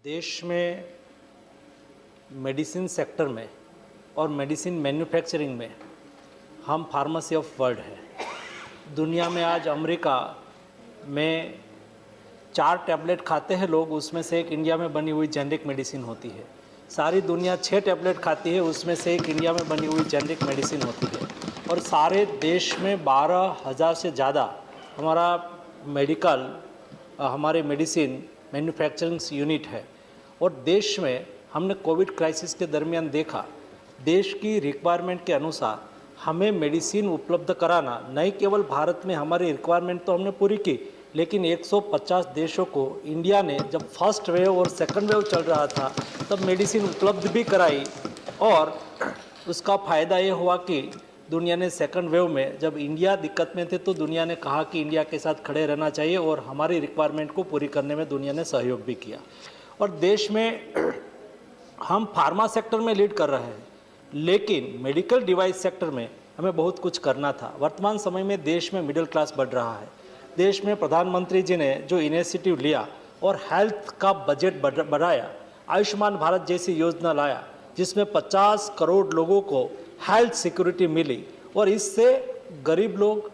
देश में medicine sector में और मेडिसिन मैन्युफैक्चरिंग में हम फार्मेसी ऑफ वर्ल्ड है। दुनिया में आज अमेरिका में 4 टैबलेट खाते हैं लोग, उसमें से एक इंडिया में बनी हुई जेनरिक मेडिसिन होती है। सारी दुनिया 6 टैबलेट खाती है, उसमें से एक इंडिया में बनी हुई जेनरिक मेडिसिन होती है। और सारे देश में 12,000 से ज़्यादा हमारा हमारे मेडिसिन मैन्युफैक्चरिंग यूनिट है। और देश में हमने कोविड क्राइसिस के दरमियान देखा, देश की रिक्वायरमेंट के अनुसार हमें मेडिसिन उपलब्ध कराना, नहीं केवल भारत में हमारी रिक्वायरमेंट तो हमने पूरी की, लेकिन 150 देशों को इंडिया ने जब फर्स्ट वेव और सेकंड वेव चल रहा था तब मेडिसिन उपलब्ध भी कराई। और उसका फ़ायदा ये हुआ कि दुनिया ने सेकंड वेव में जब इंडिया दिक्कत में थे तो दुनिया ने कहा कि इंडिया के साथ खड़े रहना चाहिए और हमारी रिक्वायरमेंट को पूरी करने में दुनिया ने सहयोग भी किया। और देश में हम फार्मा सेक्टर में लीड कर रहे हैं, लेकिन मेडिकल डिवाइस सेक्टर में हमें बहुत कुछ करना था। वर्तमान समय में देश में मिडिल क्लास बढ़ रहा है। देश में प्रधानमंत्री जी ने जो इनिशिएटिव लिया और हेल्थ का बजट बढ़ाया, आयुष्मान भारत जैसी योजना लाया जिसमें 50 करोड़ लोगों को हेल्थ सिक्योरिटी मिली, और इससे गरीब लोग,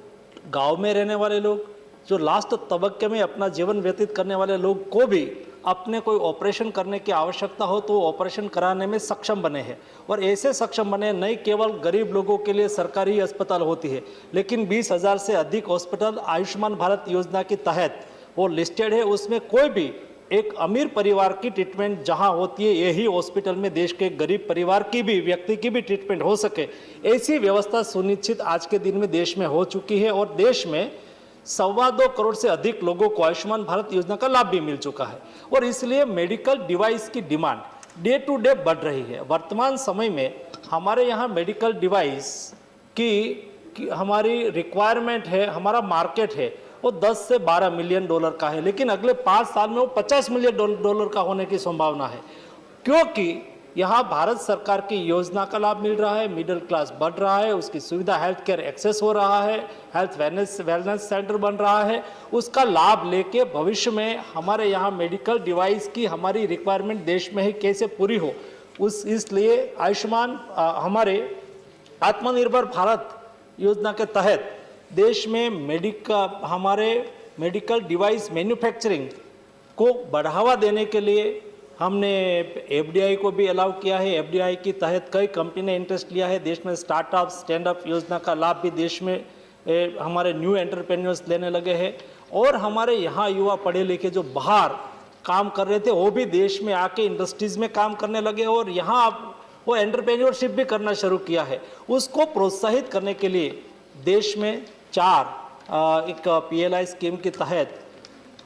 गांव में रहने वाले लोग, जो लास्ट तबक्के में अपना जीवन व्यतीत करने वाले लोग को भी अपने कोई ऑपरेशन करने की आवश्यकता हो तो ऑपरेशन कराने में सक्षम बने हैं। और ऐसे सक्षम बने, नहीं केवल गरीब लोगों के लिए सरकारी अस्पताल होती है, लेकिन 20,000 से अधिक हॉस्पिटल आयुष्मान भारत योजना के तहत वो लिस्टेड है। उसमें कोई भी एक अमीर परिवार की ट्रीटमेंट जहां होती है, यही हॉस्पिटल में देश के गरीब परिवार की भी, व्यक्ति की भी ट्रीटमेंट हो सके, ऐसी व्यवस्था सुनिश्चित आज के दिन में देश में हो चुकी है। और देश में 2.25 करोड़ से अधिक लोगों को आयुष्मान भारत योजना का लाभ भी मिल चुका है। और इसलिए मेडिकल डिवाइस की डिमांड डे टू डे बढ़ रही है। वर्तमान समय में हमारे यहाँ मेडिकल डिवाइस की हमारी रिक्वायरमेंट है, हमारा मार्केट है वो 10 से 12 मिलियन डॉलर का है, लेकिन अगले 5 साल में वो 50 मिलियन डॉलर का होने की संभावना है, क्योंकि यहाँ भारत सरकार की योजना का लाभ मिल रहा है, मिडिल क्लास बढ़ रहा है, उसकी सुविधा हेल्थ केयर एक्सेस हो रहा है, हेल्थ वेलनेस सेंटर बन रहा है। उसका लाभ लेके भविष्य में हमारे यहाँ मेडिकल डिवाइस की हमारी रिक्वायरमेंट देश में ही कैसे पूरी हो, इसलिए आयुष्मान हमारे आत्मनिर्भर भारत योजना के तहत देश में हमारे मेडिकल डिवाइस मैन्युफैक्चरिंग को बढ़ावा देने के लिए हमने एफडीआई को भी अलाउ किया है। एफडीआई के तहत कई कंपनी ने इंटरेस्ट लिया है। देश में स्टार्टअप स्टैंडअप योजना का लाभ भी देश में हमारे न्यू एंटरप्रेन्योर्स लेने लगे हैं। और हमारे यहाँ युवा पढ़े लिखे जो बाहर काम कर रहे थे वो भी देश में आके इंडस्ट्रीज़ में काम करने लगे, और यहाँ वो एंटरप्रेन्योरशिप भी करना शुरू किया है। उसको प्रोत्साहित करने के लिए देश में एक PLI स्कीम के तहत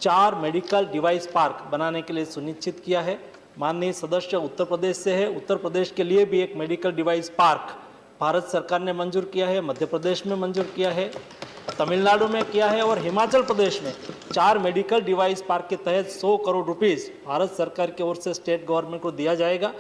4 मेडिकल डिवाइस पार्क बनाने के लिए सुनिश्चित किया है। माननीय सदस्य उत्तर प्रदेश से है, उत्तर प्रदेश के लिए भी एक मेडिकल डिवाइस पार्क भारत सरकार ने मंजूर किया है, मध्य प्रदेश में मंजूर किया है, तमिलनाडु में किया है, और हिमाचल प्रदेश में 4 मेडिकल डिवाइस पार्क के तहत 100 करोड़ रुपीस भारत सरकार की ओर से स्टेट गवर्नमेंट को दिया जाएगा।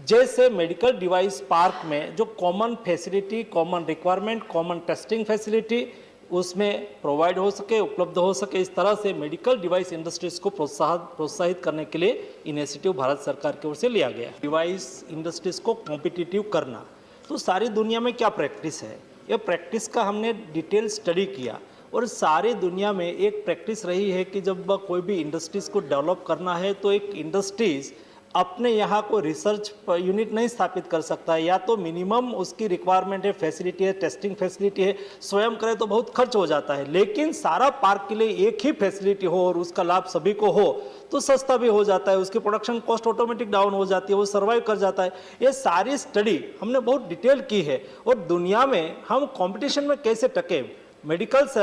जैसे मेडिकल डिवाइस पार्क में जो common facility, common requirement, common testing facility उसमें प्रोवाइड हो सके, उपलब्ध हो सके, इस तरह से मेडिकल डिवाइस इंडस्ट्रीज को प्रोत्साहित करने के लिए इनिशिएटिव भारत सरकार की ओर से लिया गया। डिवाइस इंडस्ट्रीज को कॉम्पिटिटिव करना, तो सारी दुनिया में क्या प्रैक्टिस है, ये प्रैक्टिस का हमने डिटेल स्टडी किया। और सारी दुनिया में एक प्रैक्टिस रही है कि जब कोई भी इंडस्ट्रीज को डेवलप करना है तो एक इंडस्ट्रीज अपने यहाँ को रिसर्च यूनिट नहीं स्थापित कर सकता है, या तो मिनिमम उसकी रिक्वायरमेंट है, फैसिलिटी है, टेस्टिंग फैसिलिटी है, स्वयं करे तो बहुत खर्च हो जाता है। लेकिन सारा पार्क के लिए एक ही फैसिलिटी हो और उसका लाभ सभी को हो तो सस्ता भी हो जाता है, उसकी प्रोडक्शन कॉस्ट ऑटोमेटिक डाउन हो जाती है, वो सर्वाइव कर जाता है। ये सारी स्टडी हमने बहुत डिटेल की है। और दुनिया में हम कॉम्पिटिशन में कैसे टके, मेडिकल से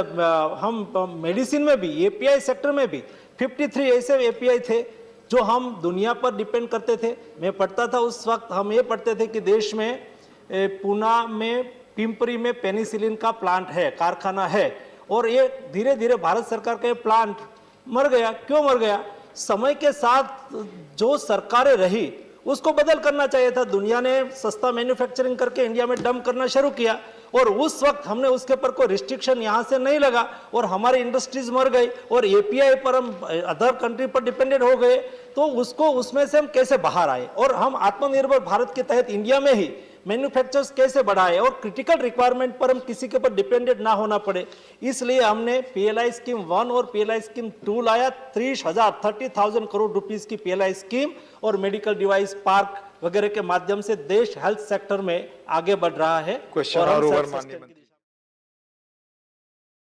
हम मेडिसिन में भी, API सेक्टर में भी 53 ऐसे API थे जो हम दुनिया पर डिपेंड करते थे। मैं पढ़ता था उस वक्त, हम ये पढ़ते थे कि देश में पूना में, पिंपरी में पेनिसिलिन का प्लांट है, कारखाना है, और ये धीरे धीरे भारत सरकार का ये प्लांट मर गया। क्यों मर गया? समय के साथ जो सरकारें रही उसको बदल करना चाहिए था। दुनिया ने सस्ता मैन्युफैक्चरिंग करके इंडिया में डंप करना शुरू किया और उस वक्त हमने उसके पर कोई रिस्ट्रिक्शन यहाँ से नहीं लगा और हमारी इंडस्ट्रीज मर गई और एपीआई पर हम अदर कंट्री पर डिपेंडेंट हो गए। तो उसको उसमें से हम कैसे बाहर आए और हम आत्मनिर्भर भारत के तहत इंडिया में ही मैन्युफैक्चर्स कैसे बढ़ाए और क्रिटिकल रिक्वायरमेंट पर हम किसी के ऊपर डिपेंडेंट ना होना पड़े। इसलिए हमने पीएलआई स्कीम 1 और पीएलआई स्कीम 2 लाया। 30,000 करोड़ रुपीस की पीएलआई स्कीम और मेडिकल डिवाइस पार्क वगैरह के माध्यम से देश हेल्थ सेक्टर में आगे बढ़ रहा है। क्वेश्चन और हम और ओवर self-sustained माननीय